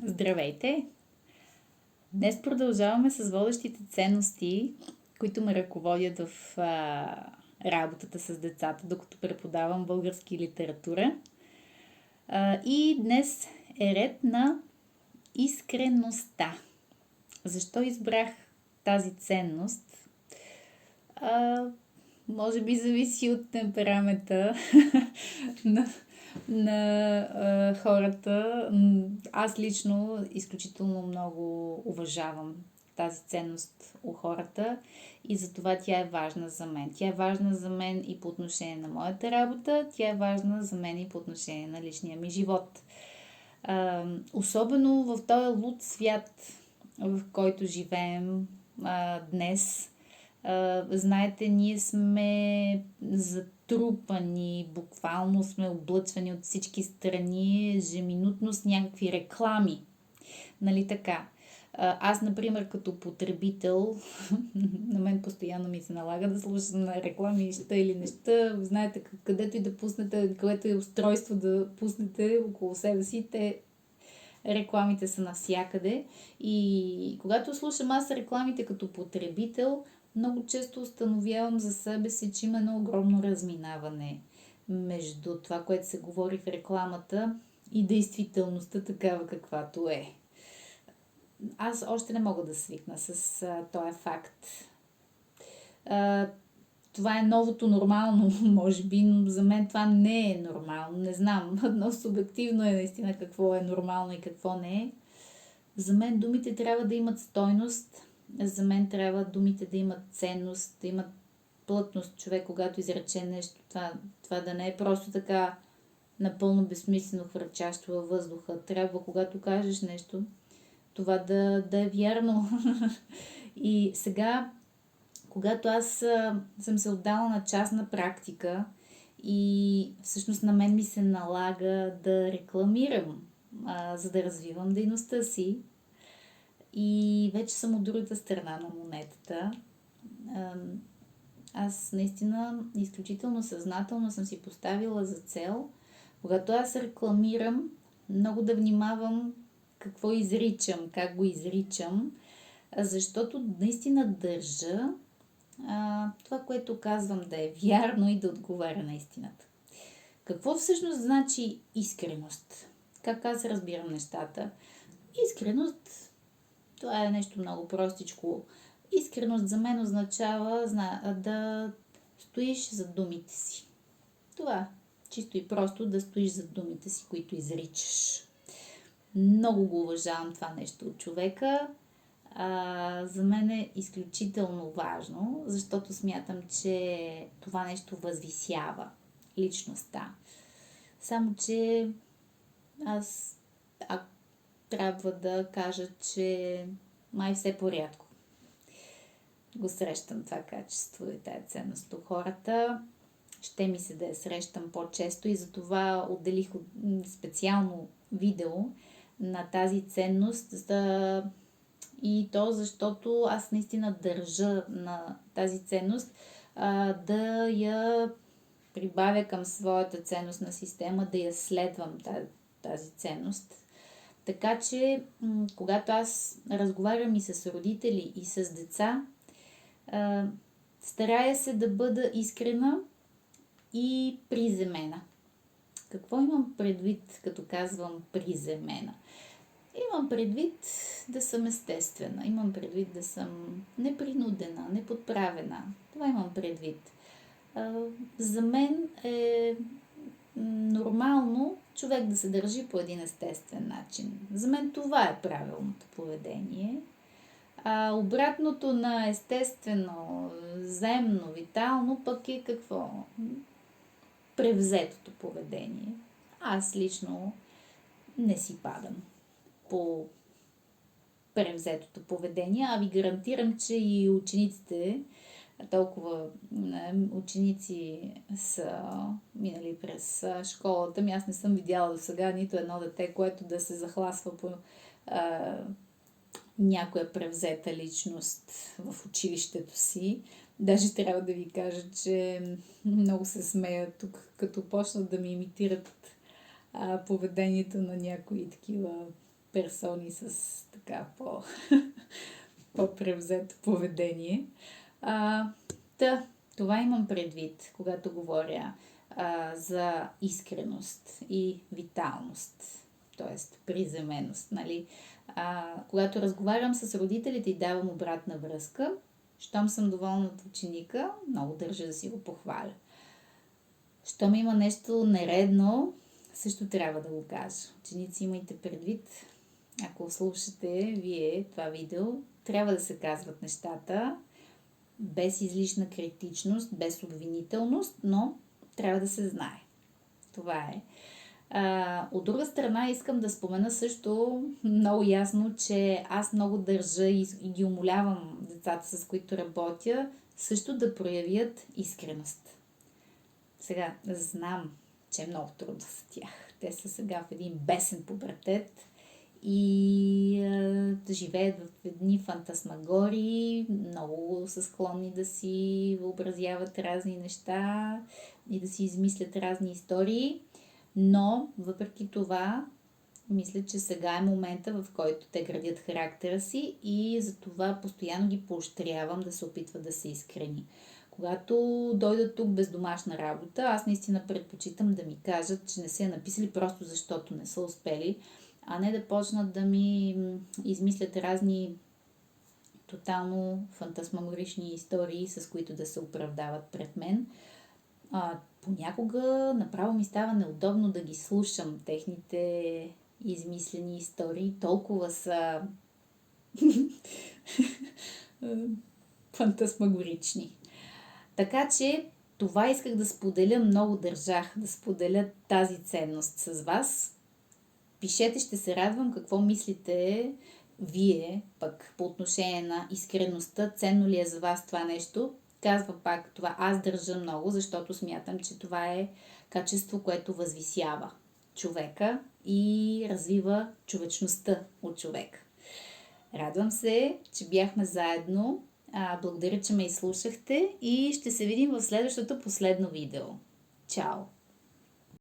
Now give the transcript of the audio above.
Здравейте! Днес продължаваме с водещите ценности, които ме ръководят в работата с децата, докато преподавам български литература. И днес е ред на искреността. Защо избрах тази ценност? Може би зависи от темперамента на хората. Аз лично изключително много уважавам тази ценност у хората и затова тя е важна за мен. Тя е важна за мен и по отношение на моята работа, тя е важна за мен и по отношение на личния ми живот. Особено в този луд свят, в който живеем днес. Знаете, ние сме затрупани, буквално сме облъчвани от всички страни ежеминутно с някакви реклами. Нали така? Аз, например, като потребител, на мен постоянно ми се налага да слушам на реклами, ща или неща. Знаете, където и да пуснете, където и устройство да пуснете около себе си, рекламите са навсякъде. И когато слушам аз рекламите като потребител, много често установявам за себе си, че има едно огромно разминаване между това, което се говори в рекламата и действителността такава каквато е. Аз още не мога да свикна с този факт. Това е новото нормално, може би, но за мен това не е нормално. Не знам, но субективно е наистина какво е нормално и какво не е. За мен думите трябва да имат стойност, за мен трябва думите да имат ценност, да имат плътност. Човек, когато изрече нещо, това да не е просто така напълно безсмислено, хвърчащо във въздуха. Трябва, когато кажеш нещо, това да е вярно. И сега, когато аз съм се отдала на частна практика и всъщност на мен ми се налага да рекламирам, за да развивам дейността си, и вече съм от другата страна на монетата. Аз наистина изключително съзнателно съм си поставила за цел, когато аз рекламирам, много да внимавам какво изричам, как го изричам, защото наистина държа това, което казвам, да е вярно и да отговаря на истината. Какво всъщност значи искреност? Как аз разбирам нещата? Искреност, това е нещо много простичко. Искреност за мен означава да стоиш зад думите си. Това, чисто и просто да стоиш зад думите си, които изричаш. Много го уважавам това нещо от човека. За мен е изключително важно, защото смятам, че това нещо възвисява личността. Само, че аз трябва да кажа, че май все по-рядко го срещам това качество и тая ценност у хората. Ще ми се да я срещам по-често и затова отделих специално видео на тази ценност, и то защото аз наистина държа на тази ценност, да я прибавя към своята ценностна система, да я следвам тази ценност. Така че, когато аз разговарям и с родители, и с деца, старая се да бъда искрена и приземена. Какво имам предвид, като казвам приземена? Имам предвид да съм естествена, имам предвид да съм непринудена, неподправена. Това имам предвид. За мен е нормално човек да се държи по един естествен начин. За мен това е правилното поведение. Обратното на естествено, земно, витално, пък е какво? Превзетото поведение. Аз лично не си падам по превзетото поведение, ви гарантирам, че и учениците, толкова ученици са минали през школата ми. Аз не съм видяла до сега нито едно дете, което да се захласва по някоя превзета личност в училището си. Даже трябва да ви кажа, че много се смеят тук, като почнат да ми имитират поведението на някои такива персони с така по-превзето поведение. Това имам предвид, когато говоря за искреност и виталност, т.е. приземеност. Нали? Когато разговарям с родителите и давам обратна връзка, щом съм доволна от ученика, много държа да си го похваля. Щом има нещо нередно, също трябва да го кажа. Ученици, имайте предвид, ако слушате вие това видео, трябва да се казват нещата без излишна критичност, без обвинителност, но трябва да се знае. Това е. От друга страна искам да спомена също много ясно, че аз много държа и ги умолявам децата, с които работя, също да проявят искреност. Сега знам, че е много трудно за тях. Те са сега в един бесен пубертет и живеят в едни фантасмагории, много са склонни да си въобразяват разни неща и да си измислят разни истории, но въпреки това мисля, че сега е момента, в който те градят характера си и затова постоянно ги поощрявам да се опитват да се искрени. Когато дойдат тук без домашна работа, аз наистина предпочитам да ми кажат, че не се написали просто защото не са успели, а не да почнат да ми измислят разни тотално фантасмагорични истории, с които да се оправдават пред мен. Понякога направо ми става неудобно да ги слушам, техните измислени истории. Толкова са фантасмагорични. Така че това исках да споделя, много държах да споделя тази ценност с вас. Пишете, ще се радвам какво мислите вие пък по отношение на искреността, ценно ли е за вас това нещо. Казвам пак, това аз държа много, защото смятам, че това е качество, което възвисява човека и развива човечността от човек. Радвам се, че бяхме заедно. Благодаря, че ме изслушахте и ще се видим в следващото последно видео. Чао!